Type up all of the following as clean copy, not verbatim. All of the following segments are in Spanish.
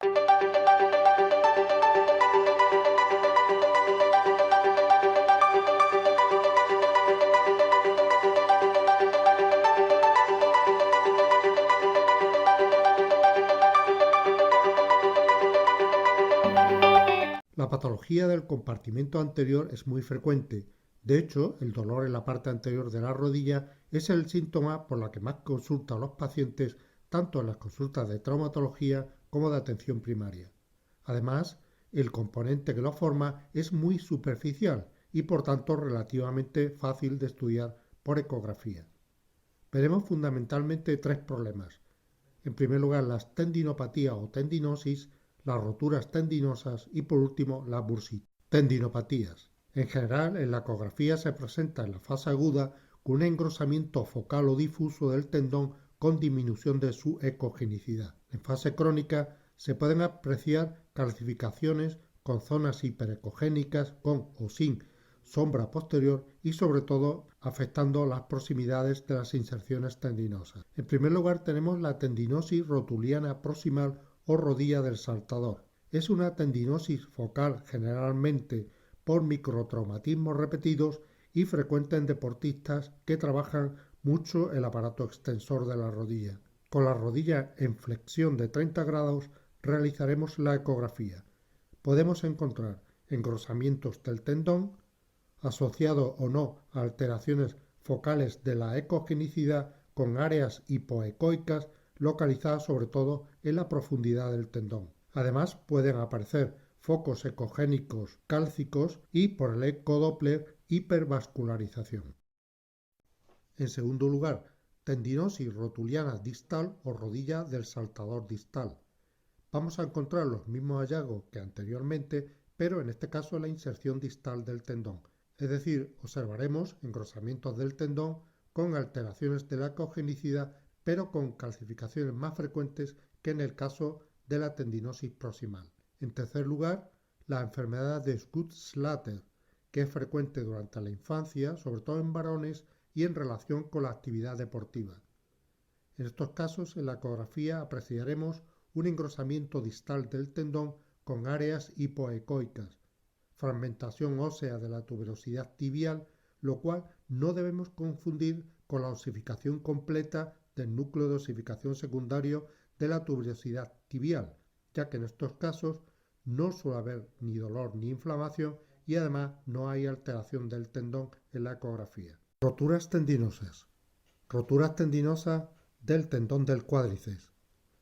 La patología del compartimento anterior es muy frecuente. De hecho, el dolor en la parte anterior de la rodilla es el síntoma por la que más consultan los pacientes tanto en las consultas de traumatología como de atención primaria. Además, el componente que lo forma es muy superficial y por tanto relativamente fácil de estudiar por ecografía. Veremos fundamentalmente tres problemas. En primer lugar, las tendinopatías o tendinosis, las roturas tendinosas y por último las bursitis. Tendinopatías. En general, en la ecografía se presenta en la fase aguda con un engrosamiento focal o difuso del tendón con disminución de su ecogenicidad. En fase crónica se pueden apreciar calcificaciones con zonas hiperecogénicas con o sin sombra posterior y sobre todo afectando las proximidades de las inserciones tendinosas. En primer lugar tenemos la tendinosis rotuliana proximal o rodilla del saltador. Es una tendinosis focal generalmente por microtraumatismos repetidos y frecuente en deportistas que trabajan mucho el aparato extensor de la rodilla. Con la rodilla en flexión de 30 grados realizaremos la ecografía. Podemos encontrar engrosamientos del tendón, asociado o no a alteraciones focales de la ecogenicidad con áreas hipoecoicas localizadas sobre todo en la profundidad del tendón. Además pueden aparecer focos ecogénicos cálcicos y por el ecodoppler hipervascularización. En segundo lugar, tendinosis rotuliana distal o rodilla del saltador distal. Vamos a encontrar los mismos hallazgos que anteriormente, pero en este caso la inserción distal del tendón. Es decir, observaremos engrosamientos del tendón con alteraciones de la ecogenicidad, pero con calcificaciones más frecuentes que en el caso de la tendinosis proximal. En tercer lugar, la enfermedad de Scott-Slater, que es frecuente durante la infancia, sobre todo en varones y en relación con la actividad deportiva. En estos casos, en la ecografía apreciaremos un engrosamiento distal del tendón con áreas hipoecoicas, fragmentación ósea de la tuberosidad tibial, lo cual no debemos confundir con la osificación completa del núcleo de osificación secundario de la tuberosidad tibial, ya que en estos casos no suele haber ni dolor ni inflamación y además no hay alteración del tendón en la ecografía. Roturas tendinosas. Roturas tendinosas del tendón del cuádriceps.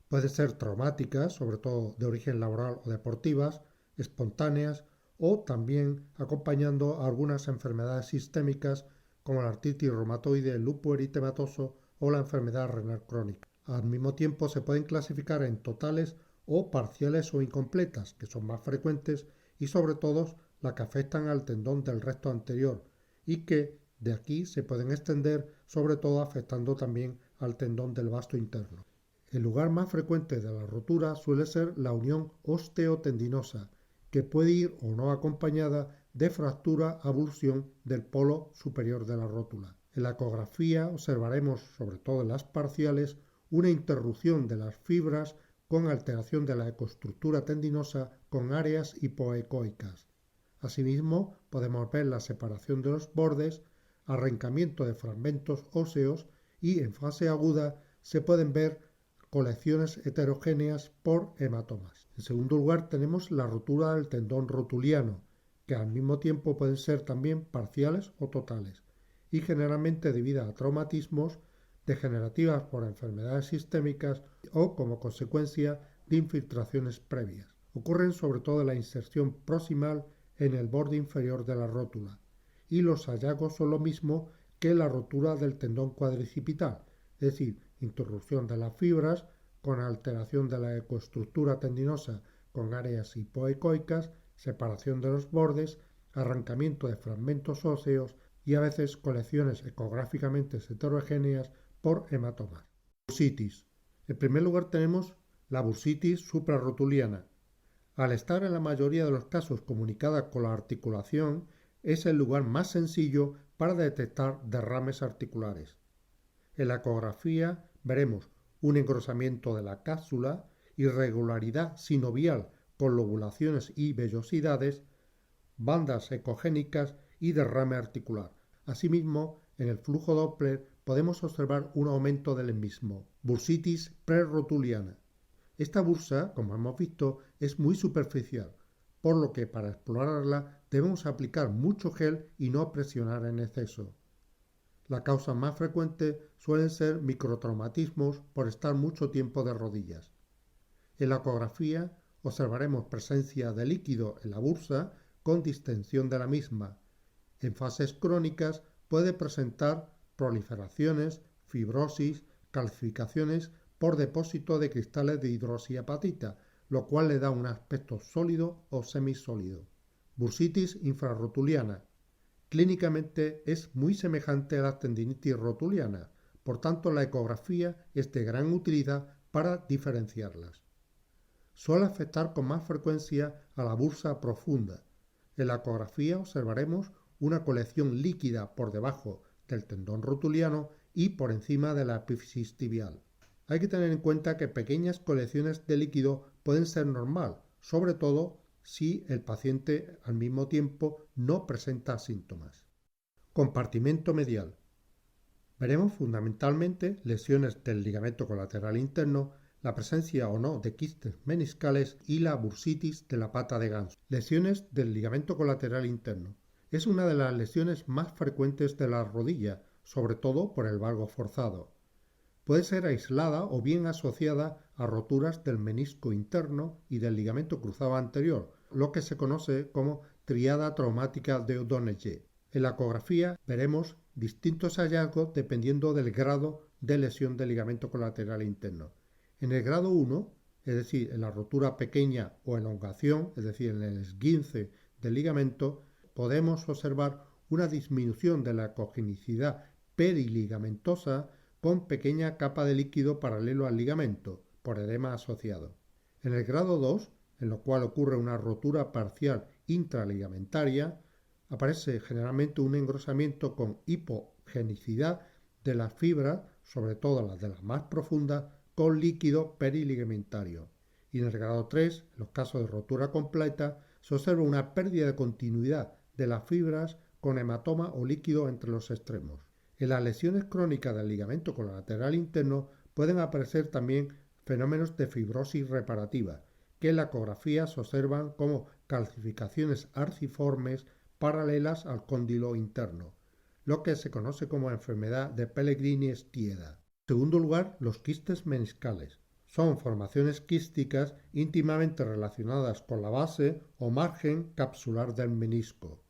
Pueden ser traumáticas, sobre todo de origen laboral o deportivas, espontáneas o también acompañando a algunas enfermedades sistémicas como la artritis reumatoide, el lupus eritematoso o la enfermedad renal crónica. Al mismo tiempo se pueden clasificar en totales o parciales o incompletas, que son más frecuentes, y sobre todo las que afectan al tendón del recto anterior y que de aquí se pueden extender, sobre todo afectando también al tendón del vasto interno. El lugar más frecuente de la rotura suele ser la unión osteotendinosa, que puede ir o no acompañada de fractura-avulsión del polo superior de la rótula. En la ecografía observaremos, sobre todo en las parciales, una interrupción de las fibras con alteración de la ecoestructura tendinosa con áreas hipoecoicas. Asimismo, podemos ver la separación de los bordes, arrancamiento de fragmentos óseos y en fase aguda se pueden ver colecciones heterogéneas por hematomas. En segundo lugar tenemos la rotura del tendón rotuliano, que al mismo tiempo pueden ser también parciales o totales, y generalmente debido a traumatismos degenerativas por enfermedades sistémicas o como consecuencia de infiltraciones previas. Ocurren sobre todo en la inserción proximal en el borde inferior de la rótula, y los hallazgos son lo mismo que la rotura del tendón cuadricipital, es decir, interrupción de las fibras con alteración de la ecoestructura tendinosa con áreas hipoecoicas, separación de los bordes, arrancamiento de fragmentos óseos y a veces colecciones ecográficamente heterogéneas por hematomas. Bursitis. En primer lugar tenemos la bursitis suprarrotuliana. Al estar en la mayoría de los casos comunicada con la articulación, es el lugar más sencillo para detectar derrames articulares. En la ecografía veremos un engrosamiento de la cápsula irregularidad sinovial con lobulaciones y vellosidades, bandas ecogénicas y derrame articular. Asimismo, en el flujo Doppler podemos observar un aumento del mismo, bursitis prerotuliana. Esta bursa, como hemos visto, es muy superficial, por lo que para explorarla debemos aplicar mucho gel y no presionar en exceso. La causa más frecuente suelen ser microtraumatismos por estar mucho tiempo de rodillas. En la ecografía observaremos presencia de líquido en la bursa con distensión de la misma. En fases crónicas puede presentar proliferaciones, fibrosis, calcificaciones por depósito de cristales de hidroxiapatita, lo cual le da un aspecto sólido o semisólido. Bursitis infrarrotuliana. Clínicamente es muy semejante a la tendinitis rotuliana, por tanto la ecografía es de gran utilidad para diferenciarlas. Suele afectar con más frecuencia a la bursa profunda. En la ecografía observaremos una colección líquida por debajo del tendón rotuliano y por encima de la epífisis tibial. Hay que tener en cuenta que pequeñas colecciones de líquido pueden ser normal, sobre todo si el paciente al mismo tiempo no presenta síntomas. Compartimento medial. Veremos fundamentalmente lesiones del ligamento colateral interno, la presencia o no de quistes meniscales y la bursitis de la pata de ganso. Lesiones del ligamento colateral interno. Es una de las lesiones más frecuentes de la rodilla, sobre todo por el valgo forzado. Puede ser aislada o bien asociada a roturas del menisco interno y del ligamento cruzado anterior, lo que se conoce como triada traumática de O'Donoghue. En la ecografía veremos distintos hallazgos dependiendo del grado de lesión del ligamento colateral interno. En el grado 1, es decir, en la rotura pequeña o elongación, es decir, en el esguince del ligamento, podemos observar una disminución de la ecogenicidad periligamentosa con pequeña capa de líquido paralelo al ligamento, por edema asociado. En el grado 2, en lo cual ocurre una rotura parcial intraligamentaria, aparece generalmente un engrosamiento con hipogenicidad de las fibras, sobre todo las de las más profundas, con líquido periligamentario. Y en el grado 3, en los casos de rotura completa, se observa una pérdida de continuidad de las fibras con hematoma o líquido entre los extremos. En las lesiones crónicas del ligamento colateral interno pueden aparecer también fenómenos de fibrosis reparativa, que en la ecografía se observan como calcificaciones arciformes paralelas al cóndilo interno, lo que se conoce como enfermedad de Pellegrini-Stieda. En segundo lugar, los quistes meniscales. Son formaciones quísticas íntimamente relacionadas con la base o margen capsular del menisco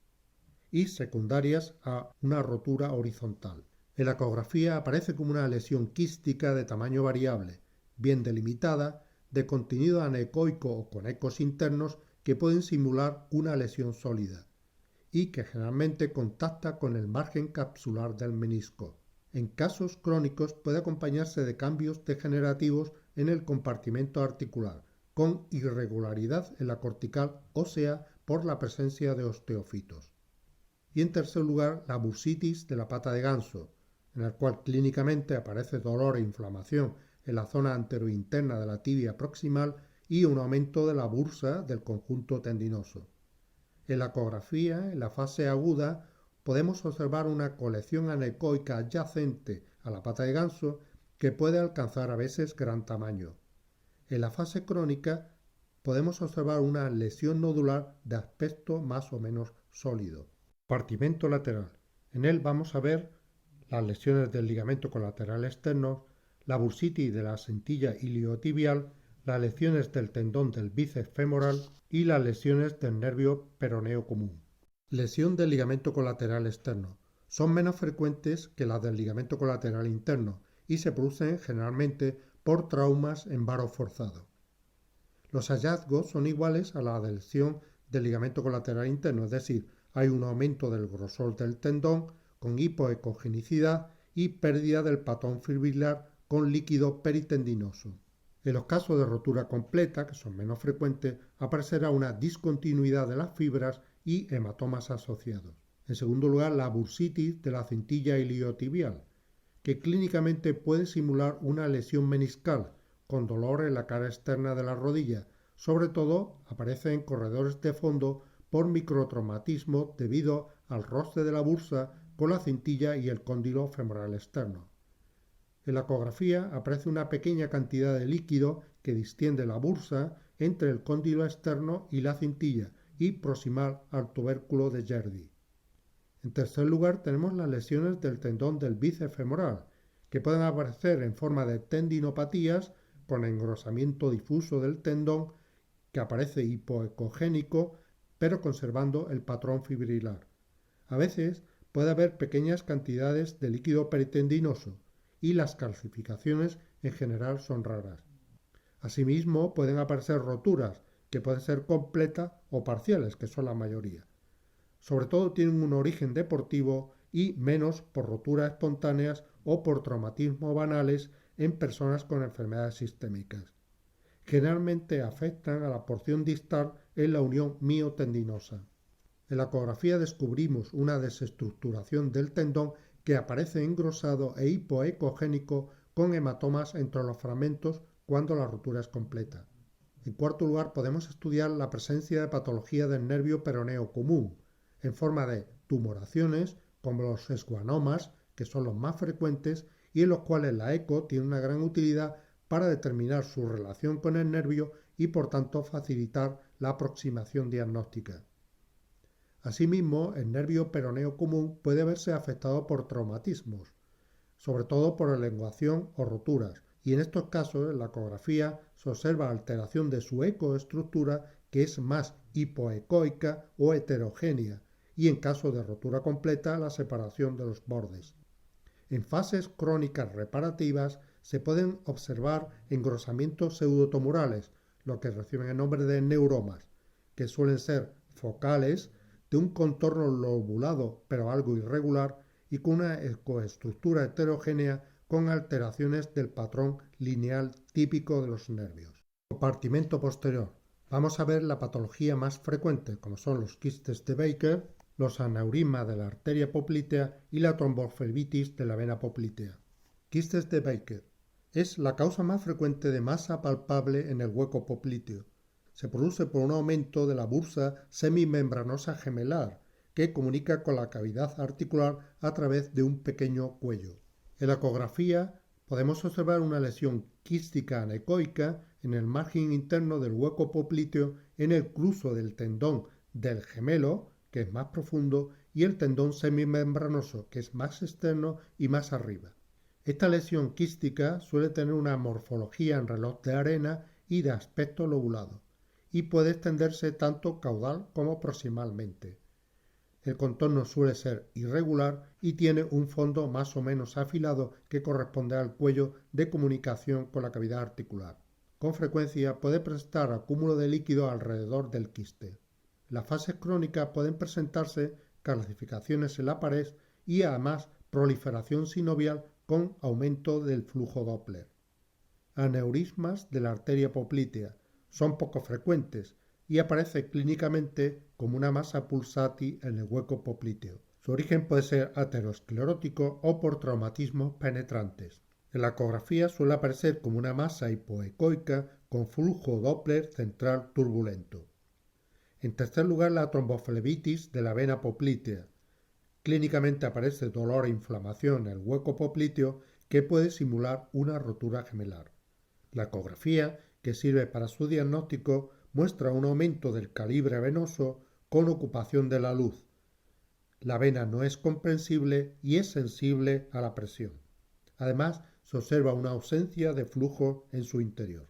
y secundarias a una rotura horizontal. En la ecografía aparece como una lesión quística de tamaño variable, bien delimitada, de contenido anecoico o con ecos internos que pueden simular una lesión sólida y que generalmente contacta con el margen capsular del menisco. En casos crónicos puede acompañarse de cambios degenerativos en el compartimento articular, con irregularidad en la cortical ósea por la presencia de osteofitos. Y en tercer lugar, la bursitis de la pata de ganso, en el cual clínicamente aparece dolor e inflamación en la zona anterointerna de la tibia proximal y un aumento de la bursa del conjunto tendinoso. En la ecografía, en la fase aguda, podemos observar una colección anecoica adyacente a la pata de ganso que puede alcanzar a veces gran tamaño. En la fase crónica podemos observar una lesión nodular de aspecto más o menos sólido. Compartimento lateral. En él vamos a ver las lesiones del ligamento colateral externo, la bursitis de la cintilla iliotibial, las lesiones del tendón del bíceps femoral y las lesiones del nervio peroneo común. Lesión del ligamento colateral externo. Son menos frecuentes que las del ligamento colateral interno y se producen generalmente por traumas en varo forzado. Los hallazgos son iguales a la lesión del ligamento colateral interno, es decir, hay un aumento del grosor del tendón con hipoecogenicidad y pérdida del patón fibrilar con líquido peritendinoso. En los casos de rotura completa, que son menos frecuentes, aparecerá una discontinuidad de las fibras y hematomas asociados. En segundo lugar, la bursitis de la cintilla iliotibial, que clínicamente puede simular una lesión meniscal con dolor en la cara externa de la rodilla. Sobre todo aparece en corredores de fondo por microtraumatismo debido al roce de la bursa con la cintilla y el cóndilo femoral externo. En la ecografía aparece una pequeña cantidad de líquido que distiende la bursa entre el cóndilo externo y la cintilla y proximal al tubérculo de Gerdy. En tercer lugar tenemos las lesiones del tendón del bíceps femoral, que pueden aparecer en forma de tendinopatías con engrosamiento difuso del tendón que aparece hipoecogénico pero conservando el patrón fibrilar. A veces puede haber pequeñas cantidades de líquido peritendinoso y las calcificaciones en general son raras. Asimismo pueden aparecer roturas que pueden ser completas o parciales, que son la mayoría. Sobre todo tienen un origen deportivo y menos por roturas espontáneas o por traumatismos banales en personas con enfermedades sistémicas. Generalmente afectan a la porción distal en la unión miotendinosa. En la ecografía descubrimos una desestructuración del tendón que aparece engrosado e hipoecogénico con hematomas entre los fragmentos cuando la rotura es completa. En cuarto lugar, podemos estudiar la presencia de patología del nervio peroneo común, en forma de tumoraciones, como los esguanomas, que son los más frecuentes y en los cuales la eco tiene una gran utilidad para determinar su relación con el nervio y por tanto facilitar la aproximación diagnóstica. Asimismo, el nervio peroneo común puede verse afectado por traumatismos, sobre todo por elongación o roturas, y en estos casos en la ecografía se observa alteración de su ecoestructura que es más hipoecoica o heterogénea, y en caso de rotura completa la separación de los bordes. En fases crónicas reparativas se pueden observar engrosamientos pseudotumorales, lo que reciben el nombre de neuromas, que suelen ser focales, de un contorno lobulado pero algo irregular y con una ecoestructura heterogénea con alteraciones del patrón lineal típico de los nervios. Compartimento posterior. Vamos a ver la patología más frecuente, como son los quistes de Baker, los aneurismas de la arteria poplitea y la tromboflebitis de la vena poplitea. Quistes de Baker. Es la causa más frecuente de masa palpable en el hueco popliteo. Se produce por un aumento de la bursa semimembranosa gemelar, que comunica con la cavidad articular a través de un pequeño cuello. En la ecografía podemos observar una lesión quística anecoica en el margen interno del hueco popliteo en el cruzo del tendón del gemelo, que es más profundo, y el tendón semimembranoso, que es más externo y más arriba. Esta lesión quística suele tener una morfología en reloj de arena y de aspecto lobulado, y puede extenderse tanto caudal como proximalmente. El contorno suele ser irregular y tiene un fondo más o menos afilado que corresponde al cuello de comunicación con la cavidad articular. Con frecuencia puede presentar acúmulo de líquido alrededor del quiste. En las fases crónicas pueden presentarse calcificaciones en la pared y además proliferación sinovial con aumento del flujo Doppler. Aneurismas de la arteria poplitea son poco frecuentes y aparece clínicamente como una masa pulsati en el hueco popliteo. Su origen puede ser aterosclerótico o por traumatismos penetrantes. En la ecografía suele aparecer como una masa hipoecoica con flujo Doppler central turbulento. En tercer lugar, la tromboflebitis de la vena poplitea. Clínicamente aparece dolor e inflamación en el hueco popliteo que puede simular una rotura gemelar. La ecografía, que sirve para su diagnóstico, muestra un aumento del calibre venoso con ocupación de la luz. La vena no es comprensible y es sensible a la presión. Además, se observa una ausencia de flujo en su interior.